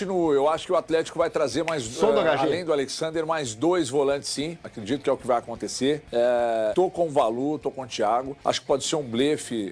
Eu acho que o Atlético vai trazer mais, além do Alexander, mais 2 volantes, sim. Acredito que é o que vai acontecer. Tô com o Valu, tô com o Thiago. Acho que pode ser um blefe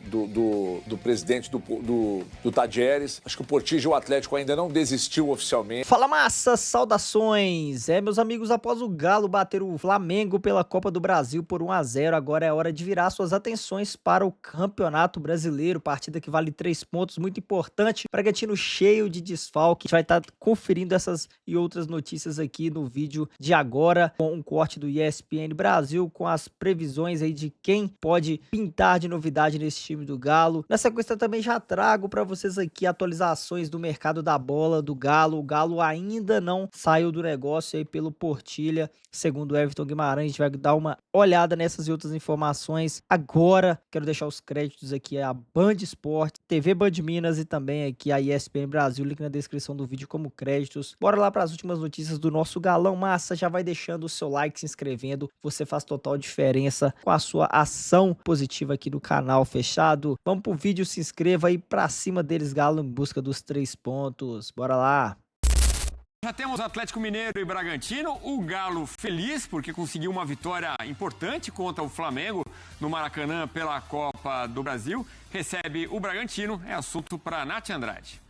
do presidente do Tadieres. Acho que o Portilla, o Atlético, ainda não desistiu oficialmente. Fala, massa! Saudações! Meus amigos, após o Galo bater o Flamengo pela Copa do Brasil por 1-0, agora é hora de virar suas atenções para o Campeonato Brasileiro. Partida que vale 3 pontos, muito importante. Bragantino cheio de desfalque. A gente vai estar conferindo essas e outras notícias aqui no vídeo de agora, com um corte do ESPN Brasil, com as previsões aí de quem pode pintar de novidade nesse time do Galo. Na sequência também já trago para vocês aqui atualizações do mercado da bola do Galo. O Galo ainda não saiu do negócio aí pelo Portilla, segundo o Everton Guimarães. A gente vai dar uma olhada nessas e outras informações agora. Quero deixar os créditos aqui a Band Esporte, TV Band Minas e também aqui a ESPN Brasil. Link na descrição do vídeo como créditos. Bora lá para as últimas notícias do nosso Galão Massa. Já vai deixando o seu like, se inscrevendo. Você faz total diferença com a sua ação positiva aqui do canal, fechado? Vamos pro vídeo, se inscreva aí pra cima deles, Galo, em busca dos 3 pontos. Bora lá! Já temos Atlético Mineiro e Bragantino, o Galo feliz porque conseguiu uma vitória importante contra o Flamengo no Maracanã pela Copa do Brasil. Recebe o Bragantino, é assunto para Nath Andrade.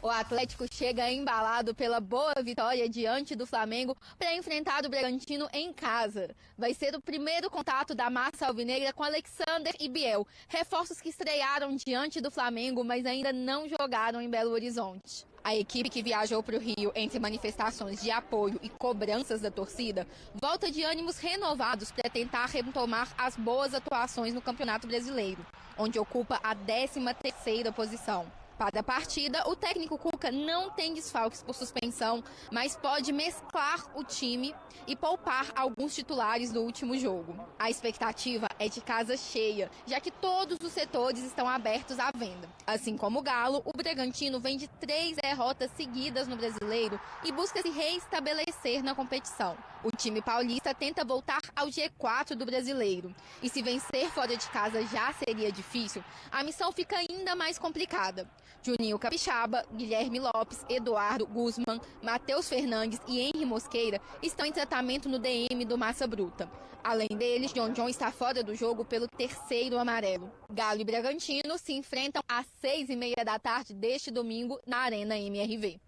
O Atlético chega embalado pela boa vitória diante do Flamengo para enfrentar o Bragantino em casa. Vai ser o primeiro contato da massa alvinegra com Alexander e Biel, reforços que estrearam diante do Flamengo, mas ainda não jogaram em Belo Horizonte. A equipe que viajou para o Rio entre manifestações de apoio e cobranças da torcida volta de ânimos renovados para tentar retomar as boas atuações no Campeonato Brasileiro, onde ocupa a 13ª posição. Para a partida, o técnico Cuca não tem desfalques por suspensão, mas pode mesclar o time e poupar alguns titulares do último jogo. A expectativa é de casa cheia, já que todos os setores estão abertos à venda. Assim como o Galo, o Bragantino vem de 3 derrotas seguidas no Brasileiro e busca se reestabelecer na competição. O time paulista tenta voltar ao G4 do Brasileiro. E se vencer fora de casa já seria difícil, a missão fica ainda mais complicada. Juninho Capixaba, Guilherme Lopes, Eduardo Guzman, Matheus Fernandes e Henry Mosqueira estão em tratamento no DM do Massa Bruta. Além deles, John está fora do jogo pelo 3º amarelo. Galo e Bragantino se enfrentam às 6h30 da tarde deste domingo na Arena MRV.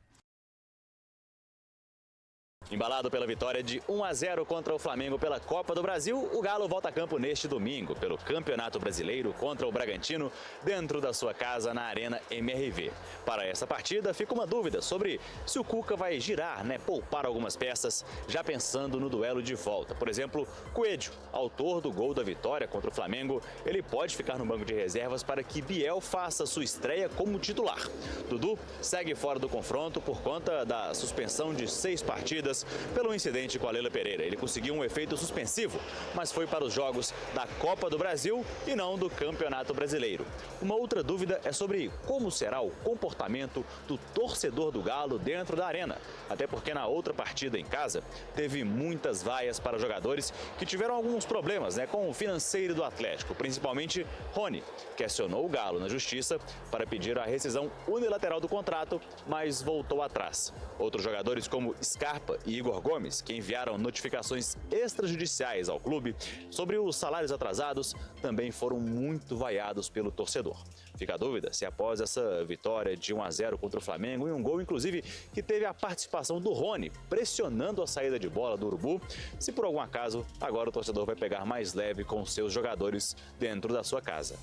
Embalado pela vitória de 1-0 contra o Flamengo pela Copa do Brasil, o Galo volta a campo neste domingo pelo Campeonato Brasileiro contra o Bragantino dentro da sua casa na Arena MRV. Para essa partida fica uma dúvida sobre se o Cuca vai girar, poupar algumas peças, já pensando no duelo de volta. Por exemplo, Coelho, autor do gol da vitória contra o Flamengo, ele pode ficar no banco de reservas para que Biel faça sua estreia como titular. Dudu segue fora do confronto por conta da suspensão de 6 partidas pelo incidente com a Leila Pereira. Ele conseguiu um efeito suspensivo, mas foi para os jogos da Copa do Brasil e não do Campeonato Brasileiro. Uma outra dúvida é sobre como será o comportamento do torcedor do Galo dentro da arena. Até porque na outra partida em casa, teve muitas vaias para jogadores que tiveram alguns problemas com o financeiro do Atlético, principalmente Rony, que acionou o Galo na justiça para pedir a rescisão unilateral do contrato, mas voltou atrás. Outros jogadores como Scarpa e Igor Gomes, que enviaram notificações extrajudiciais ao clube sobre os salários atrasados, também foram muito vaiados pelo torcedor. Fica a dúvida se após essa vitória de 1-0 contra o Flamengo, e um gol inclusive que teve a participação do Rony pressionando a saída de bola do Urubu, se por algum acaso agora o torcedor vai pegar mais leve com seus jogadores dentro da sua casa.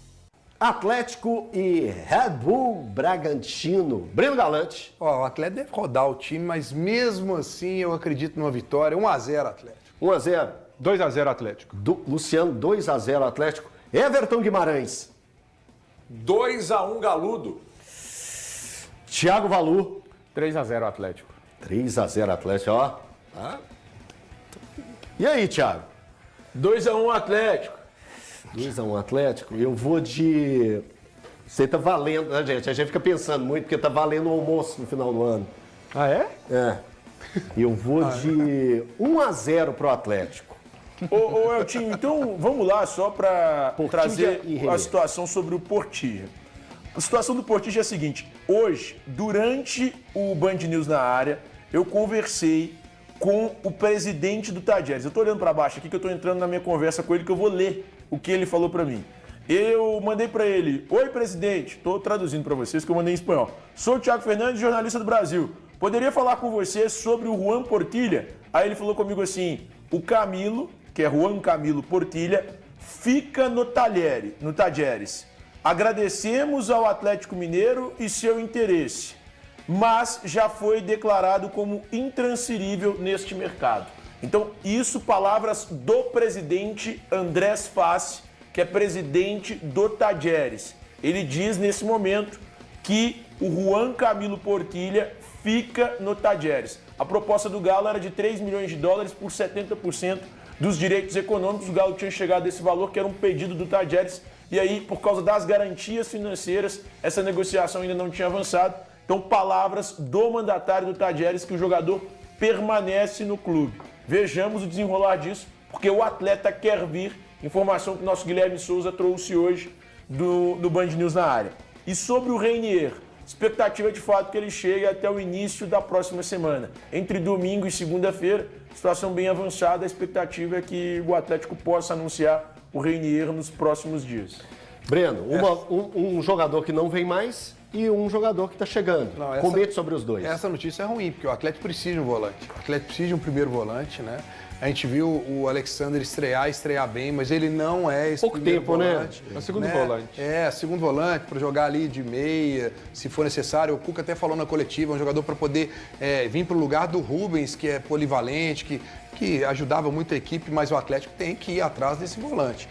Atlético e Red Bull Bragantino. Breno Galante. O Atlético deve rodar o time, mas mesmo assim eu acredito numa vitória. 1-0 Atlético. 1-0. 2-0 Atlético. Luciano, 2-0 Atlético. Everton Guimarães. 2-1 Galudo. Thiago Valu. 3-0 Atlético. 3-0 Atlético, ó. E aí, Thiago? 2-1 Atlético. 2-1 Atlético, eu vou de... Você tá valendo, né, gente? A gente fica pensando muito, porque tá valendo o almoço no final do ano. Ah, é? É. Eu vou de 1-0 pro Atlético. Ô Eltinho, então vamos lá só para trazer a situação sobre o Portilla. A situação do Portilla é a seguinte, Hoje, durante o Band News na área, eu conversei com o presidente do Tajeres. Eu tô olhando para baixo aqui que eu tô entrando na minha conversa com ele, que eu vou ler o que ele falou para mim. Eu mandei para ele: oi, presidente, estou traduzindo para vocês que eu mandei em espanhol. Sou o Thiago Fernandes, jornalista do Brasil. Poderia falar com você sobre o Juan Portilla? Aí ele falou comigo assim: o Camilo, que é Juan Camilo Portilla, fica no Tajeres. Agradecemos ao Atlético Mineiro e seu interesse, mas já foi declarado como intransferível neste mercado. Então, isso, palavras do presidente Andrés Fassi, que é presidente do Tajeres. Ele diz nesse momento que o Juan Camilo Portilla fica no Tajeres. A proposta do Galo era de 3 milhões de dólares por 70% dos direitos econômicos. O Galo tinha chegado a esse valor, que era um pedido do Tajeres, e aí, por causa das garantias financeiras, essa negociação ainda não tinha avançado. Então, palavras do mandatário do Tajeres que o jogador permanece no clube. Vejamos o desenrolar disso, porque o atleta quer vir. Informação que o nosso Guilherme Souza trouxe hoje do Band News na área. E sobre o Reinier, expectativa de fato que ele chegue até o início da próxima semana. Entre domingo e segunda-feira, situação bem avançada, a expectativa é que o Atlético possa anunciar o Reinier nos próximos dias. Breno, um jogador que não vem mais e um jogador que está chegando. Comente sobre os dois. Essa notícia é ruim, porque o Atlético precisa de um volante. O Atlético precisa de um primeiro volante, né? A gente viu o Alexander estrear bem, mas ele não é esse pouco primeiro tempo, volante. né? É o segundo volante. É, segundo volante, para jogar ali de meia, se for necessário. O Cuca até falou na coletiva, um jogador para poder vir para o lugar do Rubens, que é polivalente, que ajudava muito a equipe, mas o Atlético tem que ir atrás desse volante.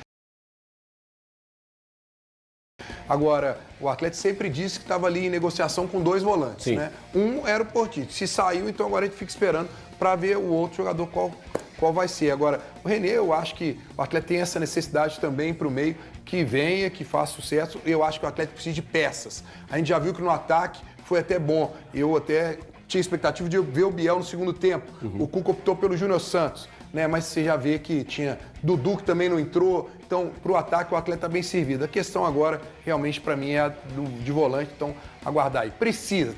Agora, o Atlético sempre disse que estava ali em negociação com 2 volantes, né? Um era o Portilla. Se saiu, então agora a gente fica esperando para ver o outro jogador qual vai ser. Agora, o René, eu acho que o Atlético tem essa necessidade também para o meio, que venha, que faça sucesso. Eu acho que o Atlético precisa de peças. A gente já viu que no ataque foi até bom. Eu até tinha expectativa de ver o Biel no segundo tempo. O Cuca optou pelo Júnior Santos, né? Mas você já vê que tinha Dudu, que também não entrou. Então, para o ataque, o Atlético está bem servido. A questão agora, realmente, para mim, é a de volante. Então, aguardar aí.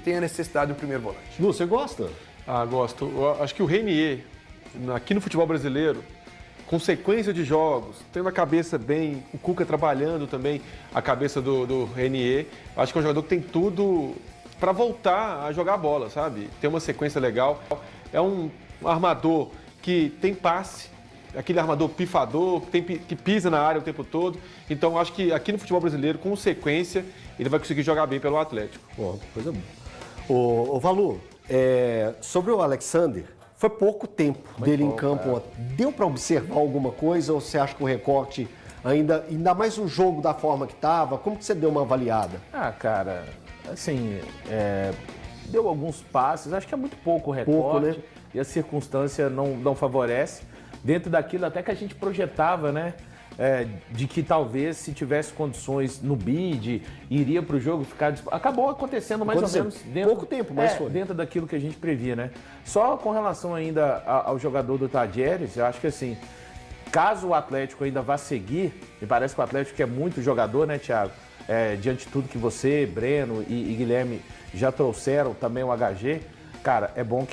Tem a necessidade do primeiro volante. Lu, você gosta? Gosto. Eu acho que o Reinier, aqui no futebol brasileiro, com sequência de jogos, tendo a cabeça bem, o Cuca trabalhando também a cabeça do Reinier, acho que é um jogador que tem tudo para voltar a jogar bola, sabe? Tem uma sequência legal. É um armador que tem passe, aquele armador pifador, que pisa na área o tempo todo. Então, acho que aqui no futebol brasileiro, com sequência, ele vai conseguir jogar bem pelo Atlético. Coisa boa. Ô Valu, sobre o Alexander, foi pouco tempo dele em campo. Deu para observar alguma coisa ou você acha que o recorte ainda mais o jogo da forma que estava? Como que você deu uma avaliada? Cara, assim, deu alguns passes, acho que é muito pouco o recorte, né? E a circunstância não favorece. Dentro daquilo até que a gente projetava, né? De que talvez se tivesse condições no bid, iria para o jogo ficar... Acabou acontecendo mais ou menos dentro, pouco tempo, mas foi. Dentro daquilo que a gente previa, né? Só com relação ainda ao jogador do Tajeres, eu acho que assim, caso o Atlético ainda vá seguir, me parece que o Atlético é muito jogador, né, Thiago? Diante de tudo que você, Breno e Guilherme já trouxeram, também o HG, cara, é bom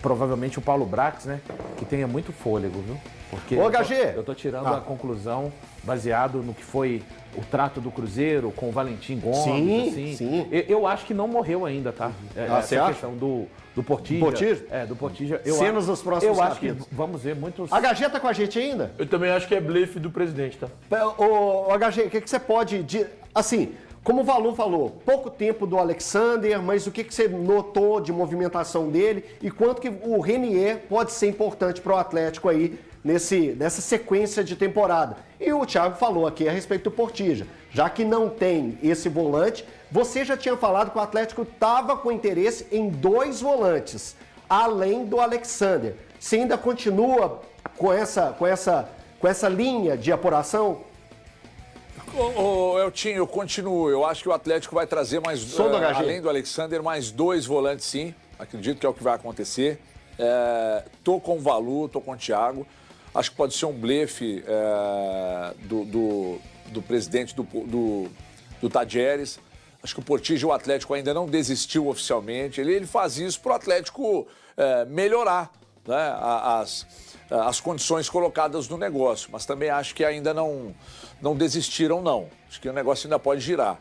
provavelmente o Paulo Brax, né? Que tenha muito fôlego, viu? Porque eu tô tirando a conclusão baseado no que foi o trato do Cruzeiro com o Valentim Gomes. Sim. Eu acho que não morreu ainda, tá? Essa é a questão do Portilla. Do Portilla. Cenas dos próximos Eu acho que vamos ver muitos... HG tá com a gente ainda? Eu também acho que é blefe do presidente, tá? Ô HG, o que você pode... Assim... Como o Valu falou, pouco tempo do Alexander, mas o que você notou de movimentação dele e quanto que o Reinier pode ser importante para o Atlético aí nessa sequência de temporada. E o Thiago falou aqui a respeito do Portilla. Já que não tem esse volante, você já tinha falado que o Atlético estava com interesse em 2 volantes, além do Alexander. Você ainda continua com essa linha de apuração? Eltinho, eu continuo. Eu acho que o Atlético vai trazer além do Alexander, mais 2 volantes, sim. Acredito que é o que vai acontecer. Tô com o Valu, tô com o Thiago. Acho que pode ser um blefe do presidente do Tajeres. Acho que o Portilla, o Atlético ainda não desistiu oficialmente. Ele faz isso para o Atlético melhorar, né, as condições colocadas no negócio. Mas também acho que ainda não desistiram, não. Acho que o negócio ainda pode girar.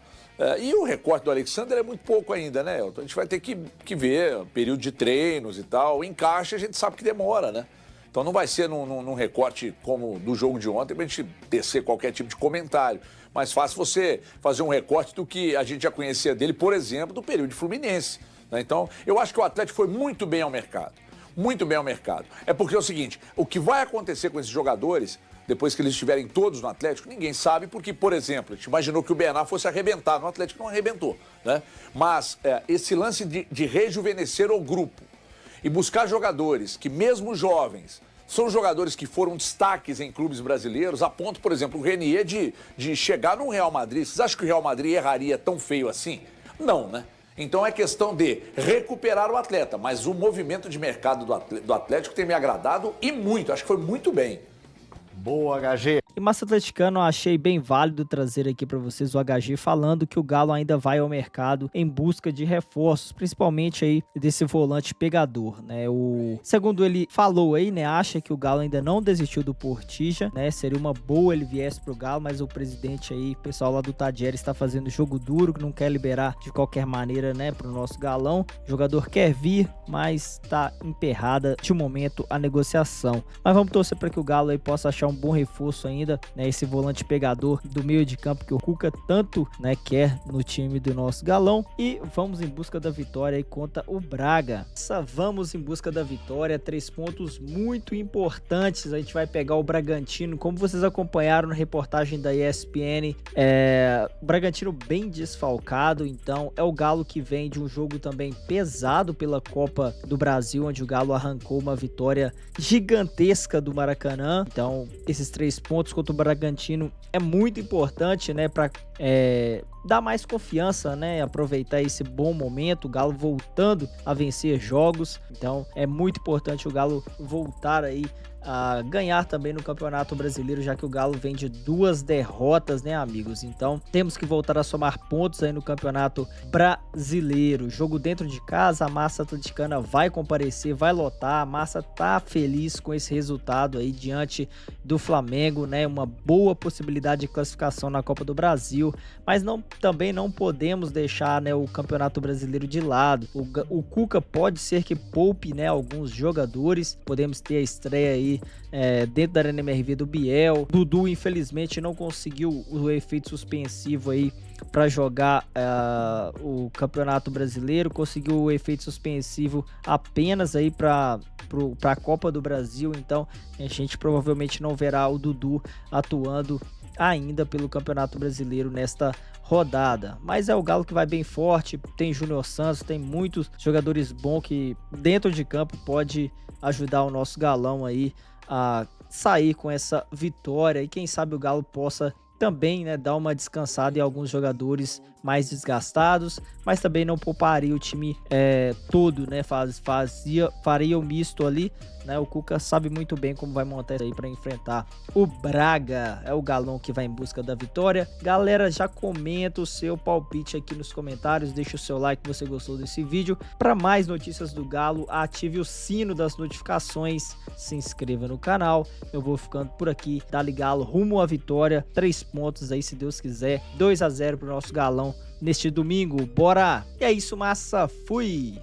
E o recorte do Alexander é muito pouco ainda, né, Elton? A gente vai ter que ver período de treinos e tal. O encaixe a gente sabe que demora, né? Então não vai ser num recorte como do jogo de ontem pra gente tecer qualquer tipo de comentário. Mais fácil você fazer um recorte do que a gente já conhecia dele, por exemplo, do período de Fluminense, né? Então, eu acho que o Atlético foi muito bem ao mercado. Muito bem ao mercado. É porque é o seguinte, o que vai acontecer com esses jogadores, depois que eles estiverem todos no Atlético, ninguém sabe, porque, por exemplo, a gente imaginou que o Bernard fosse arrebentar no Atlético, não arrebentou, né? Mas esse lance de rejuvenescer o grupo e buscar jogadores que, mesmo jovens, são jogadores que foram destaques em clubes brasileiros, a ponto, por exemplo, o Renier de chegar no Real Madrid. Vocês acham que o Real Madrid erraria tão feio assim? Não, né? Então é questão de recuperar o atleta, mas o movimento de mercado do Atlético tem me agradado e muito, acho que foi muito bem. Boa, HG. E Massa Atleticano, eu achei bem válido trazer aqui para vocês o HG falando que o Galo ainda vai ao mercado em busca de reforços, principalmente aí desse volante pegador, né? Segundo ele falou aí, né, acha que o Galo ainda não desistiu do Portilla, né? Seria uma boa ele viesse pro Galo, mas o presidente aí, o pessoal lá do Tadieres está fazendo jogo duro, que não quer liberar de qualquer maneira, né, pro nosso galão. O jogador quer vir, mas tá emperrada de momento a negociação. Mas vamos torcer para que o Galo aí possa achar um bom reforço ainda, né, esse volante pegador do meio de campo que o Cuca tanto, né, quer no time do nosso galão. E vamos em busca da vitória aí contra o Braga. Vamos em busca da vitória, 3 pontos muito importantes. A gente vai pegar o Bragantino, como vocês acompanharam na reportagem da ESPN, o Bragantino bem desfalcado, então é o Galo que vem de um jogo também pesado pela Copa do Brasil, onde o Galo arrancou uma vitória gigantesca do Maracanã. Então esses 3 pontos contra o Bragantino é muito importante, né, para dar mais confiança, né, aproveitar esse bom momento, o Galo voltando a vencer jogos. Então é muito importante o Galo voltar aí a ganhar também no Campeonato Brasileiro, já que o Galo vem de 2 derrotas, né, amigos? Então temos que voltar a somar pontos aí no Campeonato Brasileiro. Jogo dentro de casa, a Massa Atleticana vai comparecer, vai lotar. A Massa tá feliz com esse resultado aí diante do Flamengo, né? Uma boa possibilidade de classificação na Copa do Brasil, mas também não podemos deixar, né, o Campeonato Brasileiro de lado. O Cuca pode ser que poupe, né, alguns jogadores. Podemos ter a estreia aí dentro da Arena MRV do Biel. Dudu infelizmente não conseguiu o efeito suspensivo aí para jogar o Campeonato Brasileiro, conseguiu o efeito suspensivo apenas aí para a Copa do Brasil. Então a gente provavelmente não verá o Dudu atuando ainda pelo Campeonato Brasileiro nesta rodada, mas é o Galo que vai bem forte, tem Júnior Santos, tem muitos jogadores bons que dentro de campo pode ajudar o nosso galão aí a sair com essa vitória, e quem sabe o Galo possa também, né, dar uma descansada em alguns jogadores mais desgastados, mas também não pouparia o time todo, né, faria o misto ali, né? O Cuca sabe muito bem como vai montar isso aí para enfrentar o Braga. É o Galão que vai em busca da vitória. Galera, já comenta o seu palpite aqui nos comentários, deixa o seu like se você gostou desse vídeo. Para mais notícias do Galo, ative o sino das notificações, se inscreva no canal. Eu vou ficando por aqui. Dá-lhe Galo rumo à vitória, 3 pontos aí se Deus quiser, 2-0 pro nosso Galão neste domingo. Bora! E é isso, massa, fui!